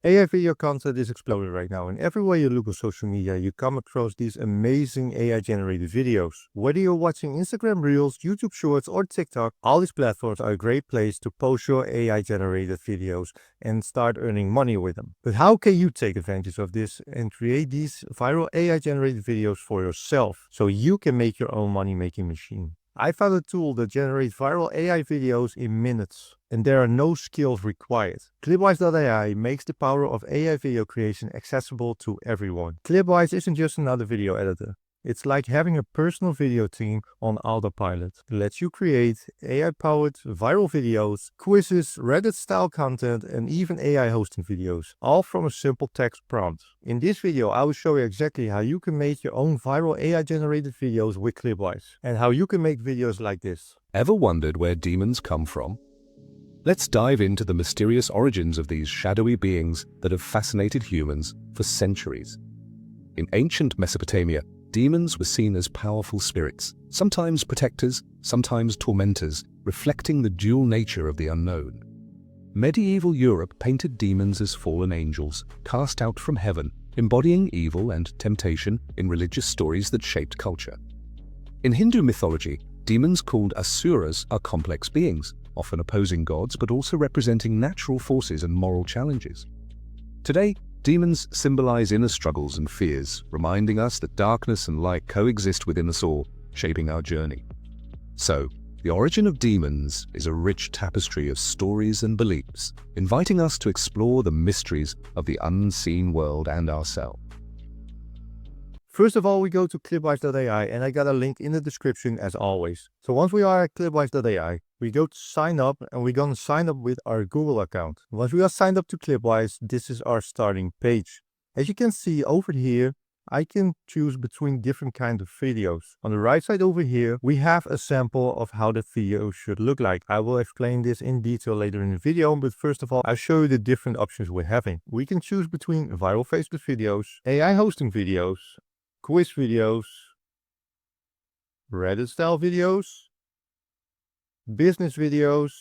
AI video content is exploding right now, and everywhere you look on social media, you come across these amazing AI-generated videos. Whether you're watching Instagram Reels, YouTube Shorts, or TikTok, all these platforms are a great place to post your AI-generated videos and start earning money with them. But how can you take advantage of this and create these viral AI-generated videos for yourself so you can make your own money-making machine? I found a tool that generates viral AI videos in minutes, and there are no skills required. Clipwise AI makes the power of AI video creation accessible to everyone. Clipwise isn't just another video editor. It's like having a personal video team on autopilot. It lets you create AI-powered viral videos, quizzes, Reddit-style content, and even AI hosting videos, all from a simple text prompt. In this video, I will show you exactly how you can make your own viral AI-generated videos with Clipwise, and how you can make videos like this. Ever wondered where demons come from? Let's dive into the mysterious origins of these shadowy beings that have fascinated humans for centuries. In ancient Mesopotamia, demons were seen as powerful spirits, sometimes protectors, sometimes tormentors, reflecting the dual nature of the unknown. Medieval Europe painted demons as fallen angels, cast out from heaven, embodying evil and temptation in religious stories that shaped culture. In Hindu mythology, demons called asuras are complex beings, often opposing gods but also representing natural forces and moral challenges. Today, demons symbolize inner struggles and fears, reminding us that darkness and light coexist within us all, shaping our journey. So, the origin of demons is a rich tapestry of stories and beliefs, inviting us to explore the mysteries of the unseen world and ourselves. First of all, we go to Clipwise.ai, and I got a link in the description as always. So once we are at Clipwise.ai, we go to sign up, and we're going to sign up with our Google account. Once we are signed up to Clipwise, this is our starting page. As you can see over here, I can choose between different kinds of videos. On the right side over here, we have a sample of how the video should look like. I will explain this in detail later in the video, but first of all, I'll show you the different options we're having. We can choose between viral faceless videos, AI hosting videos, quiz videos, Reddit style videos, business videos,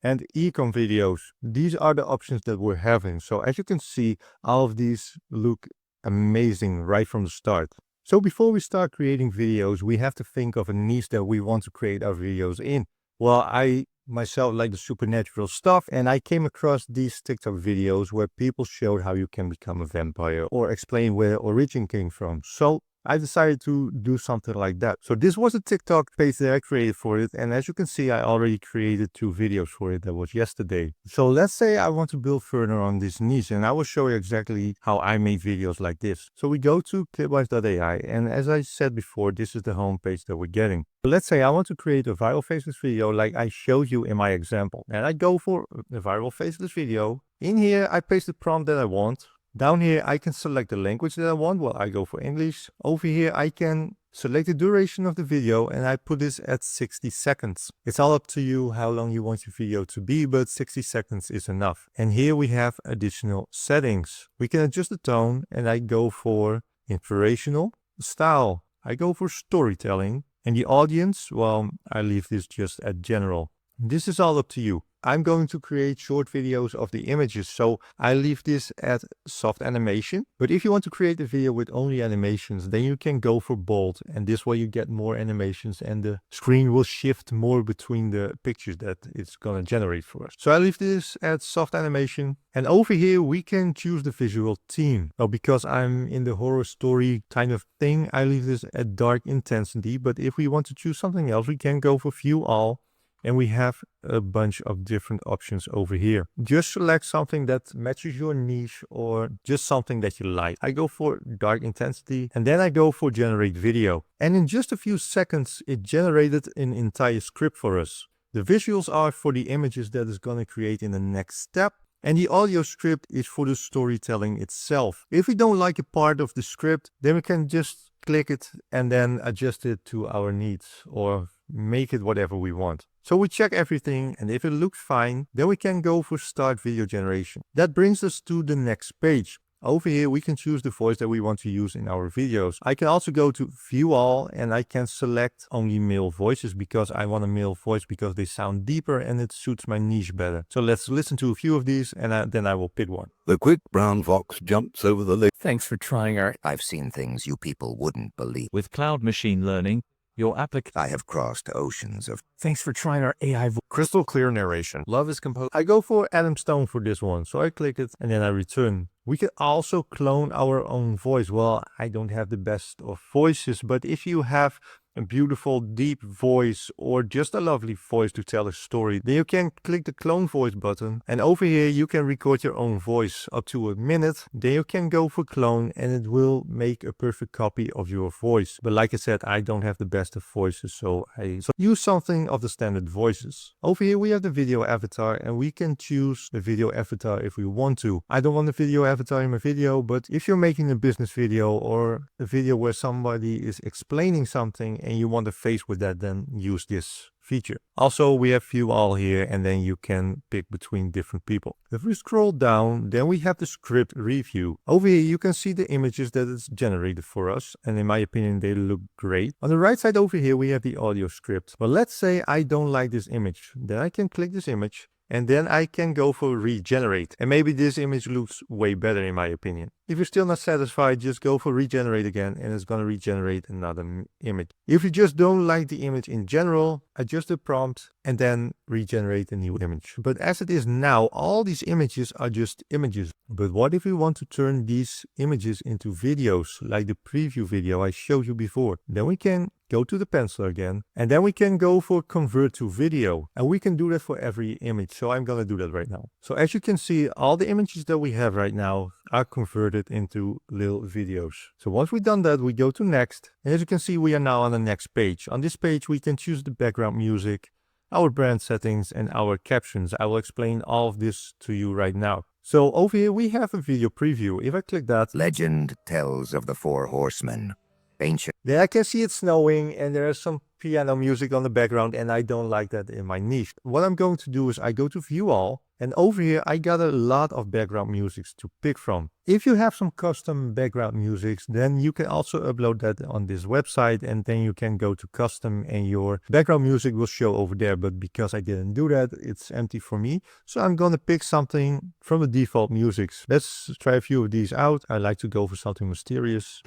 and econ videos. These are the options that we're having. So as you can see, all of these look amazing right from the start. So before we start creating videos, we have to think of a niche that we want to create our videos in. Well, I myself like the supernatural stuff, and I came across these TikTok videos where people showed how you can become a vampire or explain where origin came from. So I decided to do something like that. So this was a TikTok page that I created for it, and as you can see, I already created 2 videos for it. That was yesterday. So let's say I want to build further on this niche, and I will show you exactly how I made videos like this. So we go to Clipwise.ai, and as I said before, this is the home page that we're getting. So let's say I want to create a viral faceless video like I showed you in my example, and I go for a viral faceless video. In here, I paste the prompt that I want. Down here, I can select the language that I want. Well, I go for English. Over here, I can select the duration of the video, and I put this at 60 seconds. It's all up to you how long you want your video to be, but 60 seconds is enough. And here we have additional settings. We can adjust the tone, and I go for inspirational. Style, I go for storytelling. And the audience, well, I leave this just at general. This is all up to you. I'm going to create short videos of the images, so I leave this at soft animation. But if you want to create a video with only animations, then you can go for bold, and this way you get more animations and the screen will shift more between the pictures that it's gonna generate for us. So I leave this at soft animation, and over here we can choose the visual theme. Well, because I'm in the horror story kind of thing, I leave this at dark intensity, but if we want to choose something else, we can go for view all. And we have a bunch of different options over here. Just select something that matches your niche or just something that you like. I go for dark intensity, and then I go for generate video. And in just a few seconds, it generated an entire script for us. The visuals are for the images that it's gonna create in the next step. And the audio script is for the storytelling itself. If we don't like a part of the script, then we can just click it and then adjust it to our needs or make it whatever we want. So we check everything, and if it looks fine, then we can go for start video generation. That brings us to the next page. Over here, we can choose the voice that we want to use in our videos. I can also go to view all and I can select only male voices because I want a male voice because they sound deeper and it suits my niche better. So let's listen to a few of these and then I will pick one. The quick brown fox jumps over the lake. Thanks for trying our. I've seen things you people wouldn't believe. With cloud machine learning, your application. I have crossed oceans of. Thanks for trying our AI. Crystal clear narration. Love is composed. I go for Adam Stone for this one. So I click it and then I return. We can also clone our own voice. Well, I don't have the best of voices, but if you have a beautiful deep voice or just a lovely voice to tell a story, then you can click the clone voice button and over here you can record your own voice up to a minute. Then you can go for clone and it will make a perfect copy of your voice. But like I said, I don't have the best of voices, so I use something of the standard voices. Over here we have the video avatar and we can choose the video avatar if we want to. I don't want a video avatar in my video, but if you're making a business video or a video where somebody is explaining something and you want a face with that, then use this feature. Also, we have view all here and then you can pick between different people. If we scroll down, then we have the script review. Over here you can see the images that it's generated for us and in my opinion they look great. On the right side over here we have the audio script. But let's say I don't like this image. Then I can click this image and then I can go for regenerate. And maybe this image looks way better in my opinion. If you're still not satisfied, just go for regenerate again and it's going to regenerate another image. If you just don't like the image in general, adjust the prompt and then regenerate a new image. But as it is now, all these images are just images. But what if we want to turn these images into videos, like the preview video I showed you before? Then we can go to the pencil again and then we can go for convert to video and we can do that for every image. So I'm going to do that right now. So as you can see, all the images that we have right now are converted into little videos. So once we've done that, we go to next. And as you can see, we are now on the next page. On this page, we can choose the background music, our brand settings and our captions. I will explain all of this to you right now. So over here, we have a video preview. If I click that, Legend tells of the 4 horsemen. Ancient. then I can see it snowing and there's some piano music on the background and I don't like that in my niche. What I'm going to do is I go to view all and over here I got a lot of background musics to pick from. If you have some custom background musics, then you can also upload that on this website and then you can go to custom and your background music will show over there. But because I didn't do that, it's empty for me. So I'm going to pick something from the default musics. Let's try a few of these out. I like to go for something mysterious.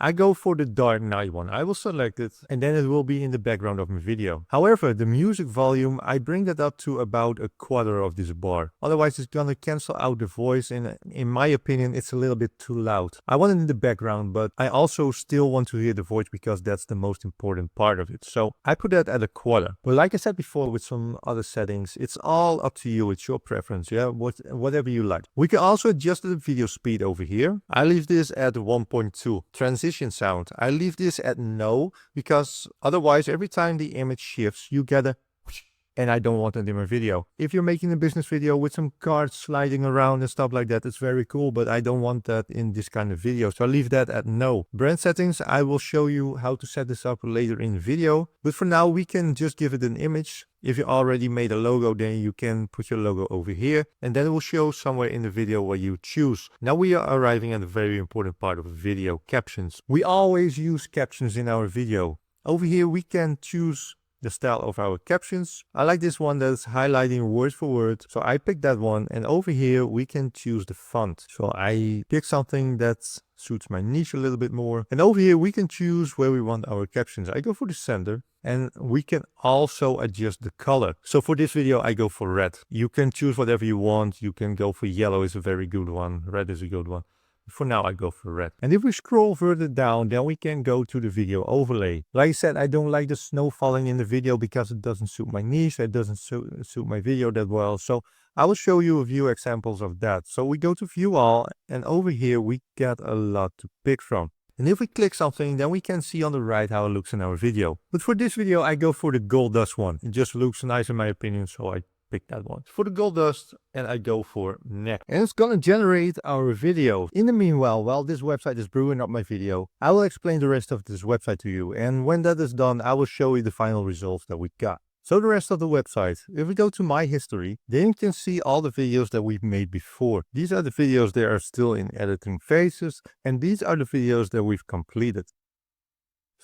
I go for the Dark Knight one. I will select it and then it will be in the background of my video. However, the music volume, I bring that up to about a quarter of this bar. Otherwise, it's gonna cancel out the voice and in my opinion, it's a little bit too loud. I want it in the background, but I also still want to hear the voice because that's the most important part of it. So I put that at a quarter. But like I said before with some other settings, it's all up to you. It's your preference, yeah? Whatever you like. We can also adjust the video speed over here. I leave this at 1.2. Transition sound, I leave this at no because otherwise every time the image shifts you get a and I don't want that in my video. If you're making a business video with some cards sliding around and stuff like that, it's very cool, but I don't want that in this kind of video. So I leave that at no. Brand settings, I will show you how to set this up later in the video. But for now, we can just give it an image. If you already made a logo, then you can put your logo over here and then it will show somewhere in the video where you choose. Now we are arriving at a very important part of the video, captions. We always use captions in our video. Over here, we can choose the style of our captions. I like this one that's highlighting word for word. So I picked that one and over here we can choose the font. So I pick something that suits my niche a little bit more. And over here we can choose where we want our captions. I go for the center and we can also adjust the color. So for this video I go for red. You can choose whatever you want. You can go for yellow is a very good one. Red is a good one. For now, I go for red. And if we scroll further down, then we can go to the video overlay. Like I said, I don't like the snow falling in the video because it doesn't suit my niche. It doesn't suit my video that well. So I will show you a few examples of that. So we go to view all and over here we get a lot to pick from. And if we click something, then we can see on the right how it looks in our video. But for this video, I go for the gold dust one. It just looks nice in my opinion, so I pick that one. For the gold dust, and I go for next. And it's gonna generate our video. In the meanwhile, while this website is brewing up my video, I will explain the rest of this website to you. And when that is done, I will show you the final results that we got. So the rest of the website, if we go to my history, then you can see all the videos that we've made before. These are the videos that are still in editing phases, and these are the videos that we've completed.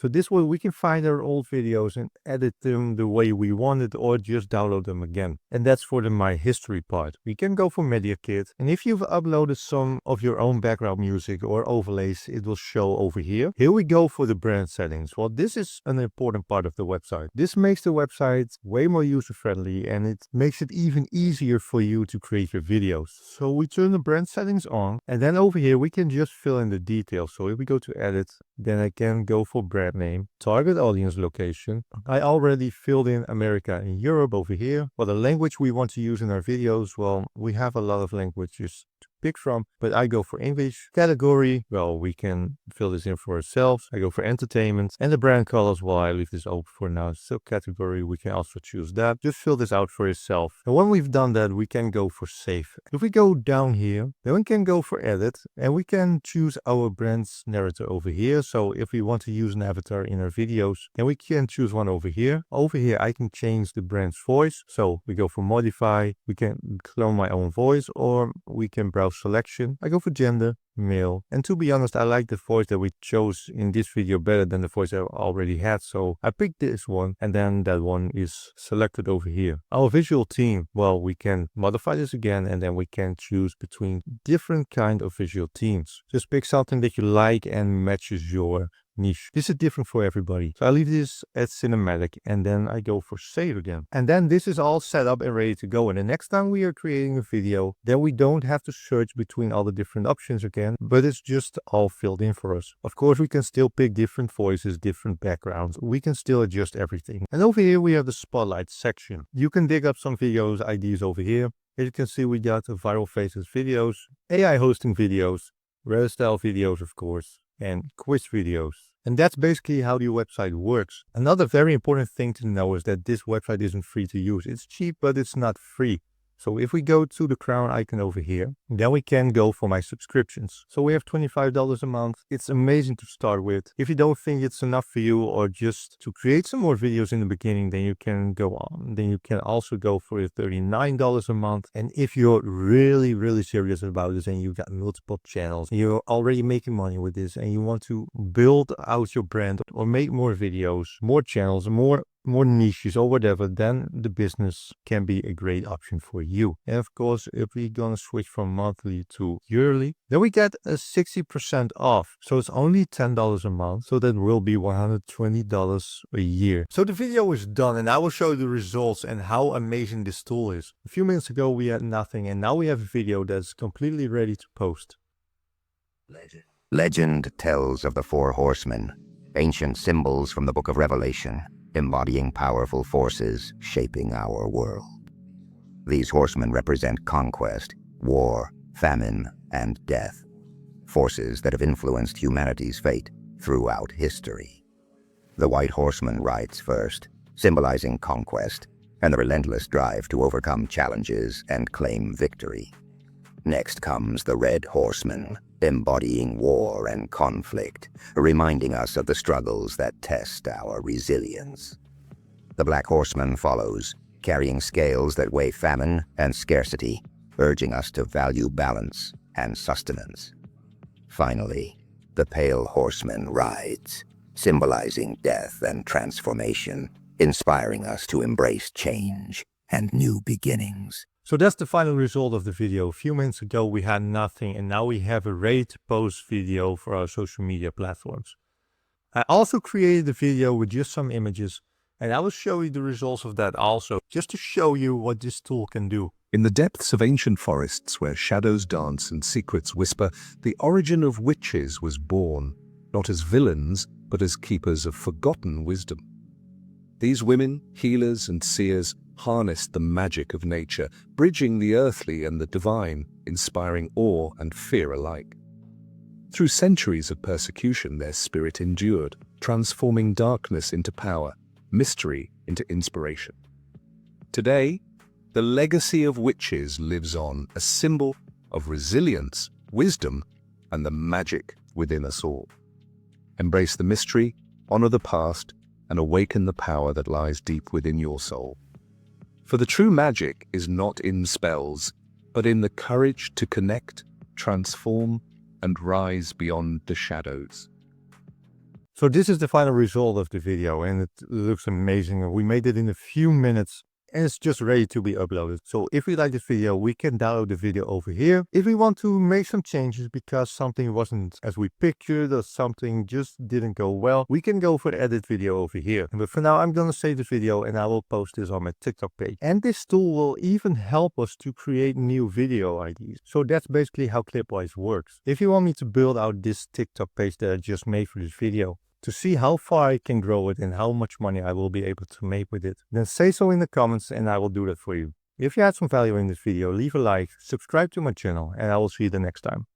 So this way we can find our old videos and edit them the way we wanted or just download them again. And that's for the My History part. We can go for Media Kit. And if you've uploaded some of your own background music or overlays, it will show over here. Here we go for the brand settings. Well, this is an important part of the website. This makes the website way more user-friendly and it makes it even easier for you to create your videos. So we turn the brand settings on and then over here we can just fill in the details. So if we go to edit, then I can go for brand name, target audience location. I already filled in America and Europe over here. Well, the language we want to use in our videos, well, we have a lot of languages to pick from, but I go for English. Category, well, we can fill this in for ourselves. I go for entertainment and the brand colors, well, I leave this open for now. So category, we can also choose that. Just fill this out for yourself. And when we've done that, we can go for save. If we go down here, then we can go for edit and we can choose our brand's narrator over here. So if we want to use an avatar in our videos, then we can choose one over here. Over here, I can change the brand's voice. So we go for modify, we can clone my own voice or we can browse selection. I go for gender, male. And to be honest, I like the voice that we chose in this video better than the voice I already had. So I picked this one and then that one is selected over here. Our visual theme, well, we can modify this again and then we can choose between different kind of visual themes. Just pick something that you like and matches your niche. This is different for everybody. So I leave this at cinematic and then I go for save again. And then this is all set up and ready to go. And the next time we are creating a video, then we don't have to search between all the different options again, but it's just all filled in for us. Of course, we can still pick different voices, different backgrounds. We can still adjust everything. And over here, we have the spotlight section. You can dig up some videos, ideas over here. As you can see, we got viral faces videos, AI hosting videos, rare style videos, of course, and quiz videos. And that's basically how the website works. Another very important thing to know is that this website isn't free to use. It's cheap, but it's not free. So if we go to the crown icon over here, then we can go for my subscriptions. So we have $25 a month. It's amazing to start with. If you don't think it's enough for you or just to create some more videos in the beginning, then you can go on. Then you can also go for $39 a month. And if you're really, really serious about this and you've got multiple channels, you're already making money with this and you want to build out your brand or make more videos, more channels, more niches or whatever, then the business can be a great option for you. And of course, if we're gonna switch from monthly to yearly, then we get a 60% off. So it's only $10 a month. So that will be $120 a year. So the video is done and I will show you the results and how amazing this tool is. A few minutes ago, we had nothing and now we have a video that's completely ready to post. Legend tells of the four horsemen, ancient symbols from the book of Revelation, embodying powerful forces shaping our world. These horsemen represent conquest, war, famine, and death, forces that have influenced humanity's fate throughout history. The white horseman rides first, symbolizing conquest and the relentless drive to overcome challenges and claim victory. Next comes the red horseman, embodying war and conflict, reminding us of the struggles that test our resilience. The black horseman follows, carrying scales that weigh famine and scarcity, urging us to value balance and sustenance. Finally, the pale horseman rides, symbolizing death and transformation, inspiring us to embrace change and new beginnings. So that's the final result of the video. A few minutes ago we had nothing and now we have a ready to post video for our social media platforms. I also created a video with just some images and I will show you the results of that also, just to show you what this tool can do. In the depths of ancient forests where shadows dance and secrets whisper, the origin of witches was born, not as villains, but as keepers of forgotten wisdom. These women, healers and seers, harnessed the magic of nature, bridging the earthly and the divine, inspiring awe and fear alike. Through centuries of persecution, their spirit endured, transforming darkness into power, mystery into inspiration. Today, the legacy of witches lives on, a symbol of resilience, wisdom, and the magic within us all. Embrace the mystery, honor the past, and awaken the power that lies deep within your soul. For the true magic is not in spells, but in the courage to connect, transform, and rise beyond the shadows. So this is the final result of the video, and it looks amazing. We made it in a few minutes and it's just ready to be uploaded. So if you like this video, we can download the video over here. If we want to make some changes because something wasn't as we pictured or something just didn't go well, we can go for the edit video over here. But for now, I'm gonna save the video and I will post this on my TikTok page. And this tool will even help us to create new video ideas. So that's basically how Clipwise works. If you want me to build out this TikTok page that I just made for this video, to see how far I can grow it and how much money I will be able to make with it, then say so in the comments and I will do that for you. If you had some value in this video, leave a like, subscribe to my channel, and I will see you the next time.